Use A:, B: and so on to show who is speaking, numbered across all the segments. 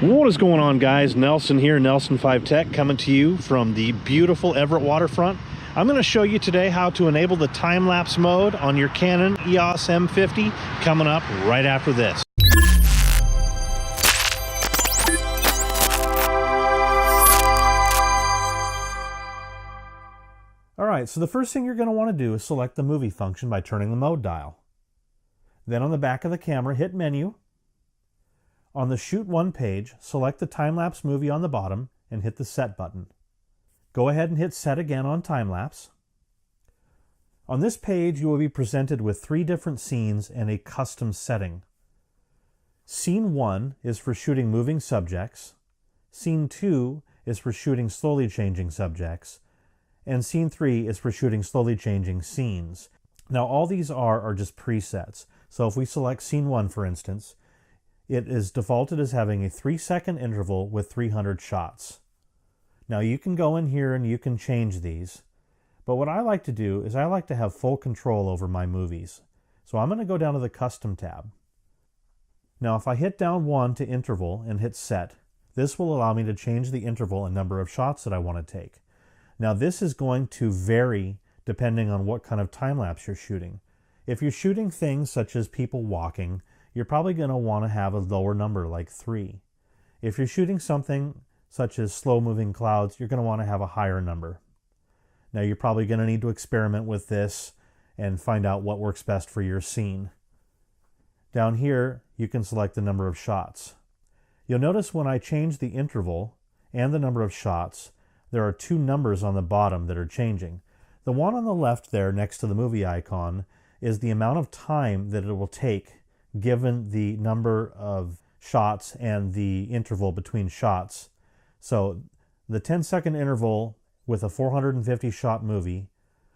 A: What is going on, guys? Nelson here, Nelson 5 Tech, coming to you from the beautiful Everett waterfront. I'm going to show you today how to enable the time-lapse mode on your Canon EOS M50, coming up right after this. Alright, so the first thing you're going to want to do is select the movie function by turning the mode dial. Then on the back of the camera, hit Menu. On the Shoot One page, select the time-lapse movie on the bottom and hit the Set button. Go ahead and hit Set again on time-lapse. On this page, you will be presented with 3 different scenes and a custom setting. Scene 1 is for shooting moving subjects. Scene 2 is for shooting slowly changing subjects. And Scene 3 is for shooting slowly changing scenes. Now, all these are just presets. So if we select Scene 1, for instance, it is defaulted as having a 3-second interval with 300 shots. Now you can go in here and you can change these, but what I like to do is I like to have full control over my movies. So I'm going to go down to the Custom tab. Now if I hit down 1 to interval and hit Set, this will allow me to change the interval and number of shots that I want to take. Now this is going to vary depending on what kind of time-lapse you're shooting. If you're shooting things such as people walking, you're probably going to want to have a lower number like 3. If you're shooting something such as slow-moving clouds, you're going to want to have a higher number. Now you're probably going to need to experiment with this and find out what works best for your scene. Down here, you can select the number of shots. You'll notice when I change the interval and the number of shots, there are 2 numbers on the bottom that are changing. The one on the left there next to the movie icon is the amount of time that it will take given the number of shots and the interval between shots. So the 10-second interval with a 450 shot movie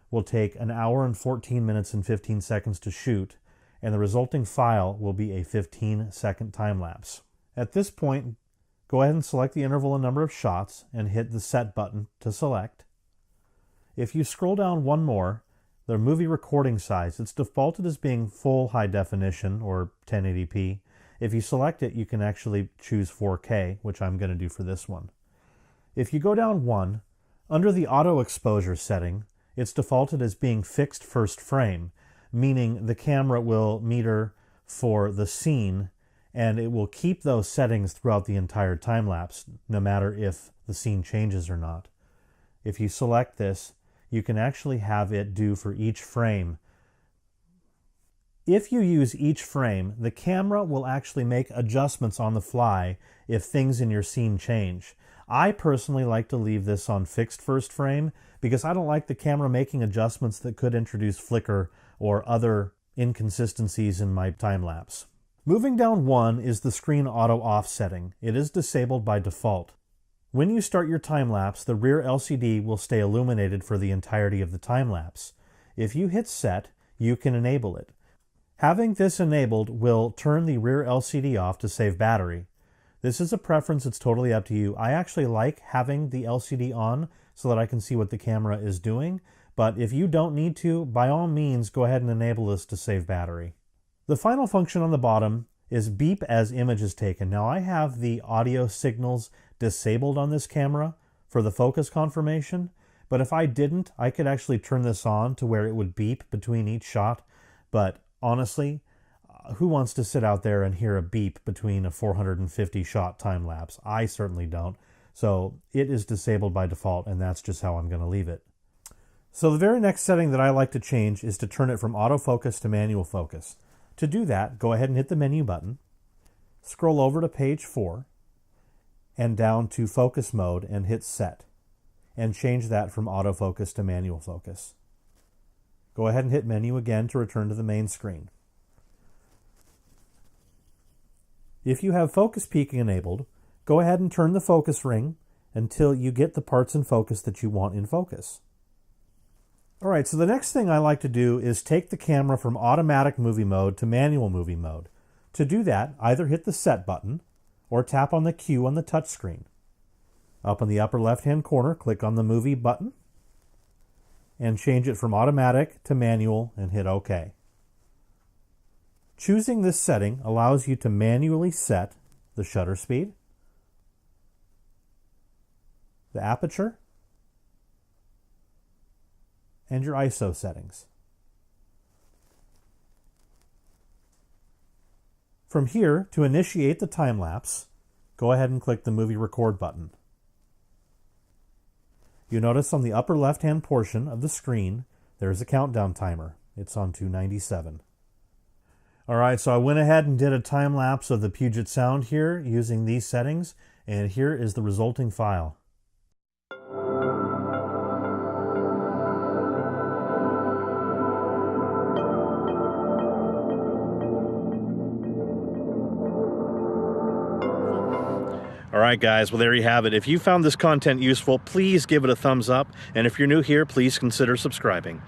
A: will take 1 hour and 14 minutes and 15 seconds to shoot, and the resulting file will be a 15-second time lapse. At this point, go ahead and select the interval and number of shots and hit the Set button to select. If you scroll down one more, the movie recording size, it's defaulted as being full high definition or 1080p. If you select it, you can actually choose 4K, which I'm going to do for this one. If you go down 1, under the auto exposure setting, it's defaulted as being fixed first frame, meaning the camera will meter for the scene and it will keep those settings throughout the entire time lapse, no matter if the scene changes or not. If you select this, you can actually have it do for each frame. If you use each frame, the camera will actually make adjustments on the fly if things in your scene change. I personally like to leave this on fixed first frame because I don't like the camera making adjustments that could introduce flicker or other inconsistencies in my time lapse. Moving down 1 is the screen auto off setting. It is disabled by default. When you start your time-lapse, the rear LCD will stay illuminated for the entirety of the time-lapse. If you hit Set, you can enable it. Having this enabled will turn the rear LCD off to save battery. This is a preference, it's totally up to you. I actually like having the LCD on so that I can see what the camera is doing, but if you don't need to, by all means, go ahead and enable this to save battery. The final function on the bottom is beep as image is taken. Now I have the audio signals disabled on this camera for the focus confirmation, but if I didn't, I could actually turn this on to where it would beep between each shot. But honestly, who wants to sit out there and hear a beep between a 450 shot time lapse? I certainly don't. So it is disabled by default, and that's just how I'm going to leave it. So the very next setting that I like to change is to turn it from autofocus to manual focus. To do that, go ahead and hit the menu button, scroll over to page 4, and down to focus mode and hit Set, and change that from autofocus to manual focus. Go ahead and hit Menu again to return to the main screen. If you have focus peaking enabled, go ahead and turn the focus ring until you get the parts in focus that you want in focus. Alright, so the next thing I like to do is take the camera from automatic movie mode to manual movie mode. To do that, either hit the Set button or tap on the Q on the touchscreen. Up in the upper left-hand corner, click on the movie button and change it from automatic to manual and hit OK. Choosing this setting allows you to manually set the shutter speed, the aperture, and your ISO settings. From here, to initiate the time lapse, go ahead and click the Movie Record button. You notice on the upper left-hand portion of the screen, there's a countdown timer. It's on 297. All right, so I went ahead and did a time lapse of the Puget Sound here using these settings, and here is the resulting file. All right, guys, well, there you have it. If you found this content useful, please give it a thumbs up. And if you're new here, please consider subscribing.